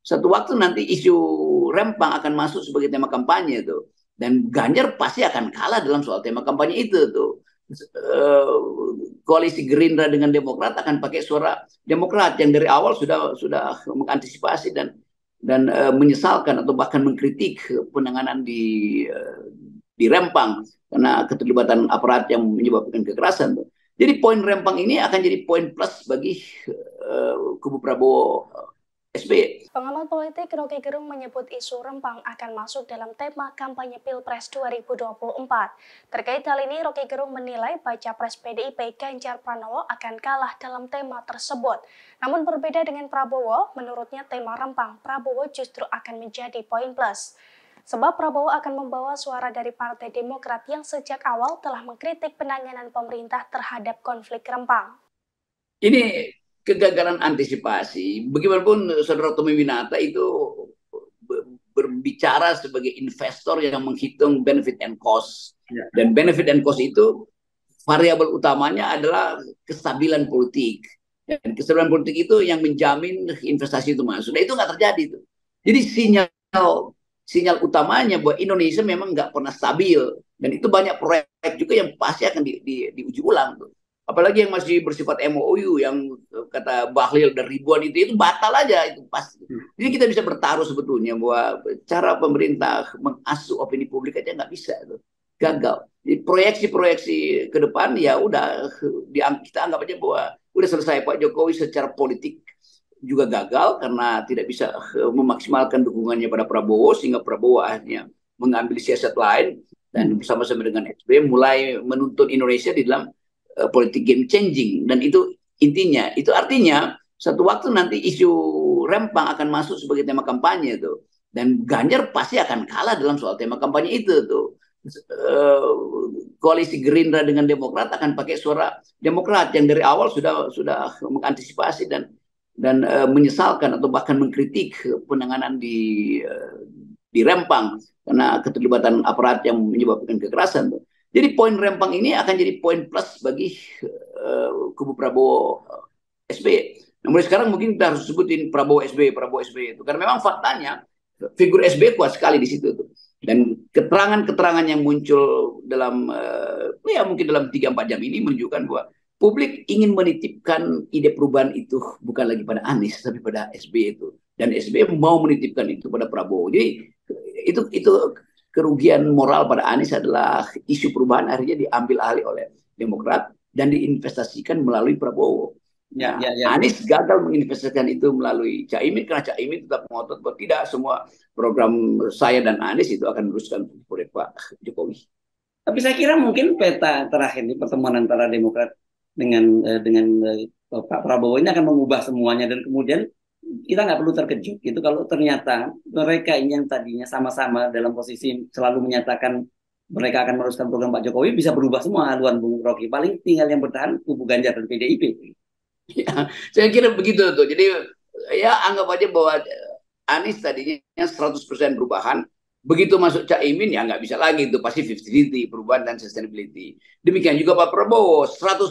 satu waktu nanti isu Rempang akan masuk sebagai tema kampanye tuh. Dan Ganjar pasti akan kalah dalam soal tema kampanye itu tuh. Koalisi Gerindra dengan Demokrat akan pakai suara Demokrat yang dari awal sudah mengantisipasi dan menyesalkan atau bahkan mengkritik penanganan di Rempang karena keterlibatan aparat yang menyebabkan kekerasan tuh. Jadi poin Rempang ini akan jadi poin plus bagi kubu Prabowo SBY. Pengamat politik Rocky Gerung menyebut isu Rempang akan masuk dalam tema kampanye Pilpres 2024. Terkait hal ini, Rocky Gerung menilai baca pres PDIP Ganjar Pranowo akan kalah dalam tema tersebut. Namun berbeda dengan Prabowo, menurutnya tema Rempang Prabowo justru akan menjadi poin plus. Sebab Prabowo akan membawa suara dari Partai Demokrat yang sejak awal telah mengkritik penanganan pemerintah terhadap konflik Rempang. Ini kegagalan antisipasi. Bagaimanapun Saudara Tommy Winata itu berbicara sebagai investor yang menghitung benefit and cost. Ya. Dan benefit and cost itu variabel utamanya adalah kestabilan politik. Dan kestabilan politik itu yang menjamin investasi itu masuk. Nah, itu nggak terjadi tuh. Jadi sinyal utamanya bahwa Indonesia memang nggak pernah stabil. Dan itu banyak proyek juga yang pasti akan diuji ulang tuh. Apalagi yang masih bersifat MOU yang kata Bahlil dan ribuan itu batal aja itu pasti. Jadi kita bisa bertaruh sebetulnya bahwa cara pemerintah mengasuh opini publik aja nggak bisa itu. Gagal. Jadi proyeksi-proyeksi ke depan ya udah kita anggap aja bahwa udah selesai. Pak Jokowi secara politik juga gagal karena tidak bisa memaksimalkan dukungannya pada Prabowo sehingga Prabowo akhirnya mengambil siasat lain dan bersama-sama dengan SBY mulai menuntun Indonesia di dalam politik game changing. Dan itu intinya, itu artinya satu waktu nanti isu Rempang akan masuk sebagai tema kampanye tuh. Dan Ganjar pasti akan kalah dalam soal tema kampanye itu tuh. Koalisi Gerindra dengan Demokrat akan pakai suara Demokrat yang dari awal sudah mengantisipasi dan menyesalkan atau bahkan mengkritik penanganan di Rempang karena keterlibatan aparat yang menyebabkan kekerasan tuh. Jadi poin Rempang ini akan jadi poin plus bagi kubu Prabowo SBY. Nah, mulai sekarang mungkin kita harus sebutin Prabowo SBY itu. Karena memang faktanya figur SBY kuat sekali di situ tuh. Dan keterangan-keterangan yang muncul dalam ya mungkin dalam 3-4 jam ini menunjukkan bahwa publik ingin menitipkan ide perubahan itu bukan lagi pada Anies tapi pada SBY itu. Dan SBY mau menitipkan itu pada Prabowo. Jadi itu kerugian moral pada Anies adalah isu perubahan akhirnya diambil alih oleh Demokrat dan diinvestasikan melalui Prabowo. Nah, Anies gagal menginvestasikan itu melalui Caimin karena Caimin tetap ngotot bahwa tidak semua program saya dan Anies itu akan diteruskan oleh Pak Jokowi. Tapi saya kira mungkin peta terakhir di pertemuan antara Demokrat dengan Pak Prabowo ini akan mengubah semuanya dan kemudian kita nggak perlu terkejut gitu kalau ternyata mereka ini yang tadinya sama-sama dalam posisi selalu menyatakan mereka akan meneruskan program Pak Jokowi bisa berubah semua haluan Bung Rocky. Paling tinggal yang bertahan kubu Ganjar dan PDIP. Ya, saya kira begitu tuh. Jadi ya anggap aja bahwa Anies tadinya 100% perubahan. Begitu masuk Caimin ya nggak bisa lagi itu pasti 50-50 perubahan dan sustainability. Demikian juga Pak Prabowo 100%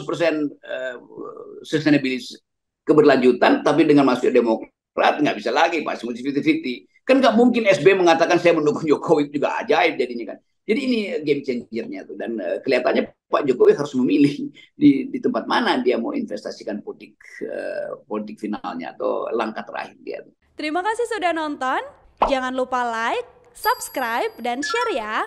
sustainability keberlanjutan, tapi dengan masuk Demokrat nggak bisa lagi Pak, semua 50-50. Kan nggak mungkin SBY mengatakan saya mendukung Jokowi, juga ajaib jadinya kan. Jadi ini game changernya tuh dan kelihatannya Pak Jokowi harus memilih di tempat mana dia mau investasikan politik finalnya atau langkah terakhir dia. Terima kasih sudah nonton. Jangan lupa like, subscribe, dan share ya.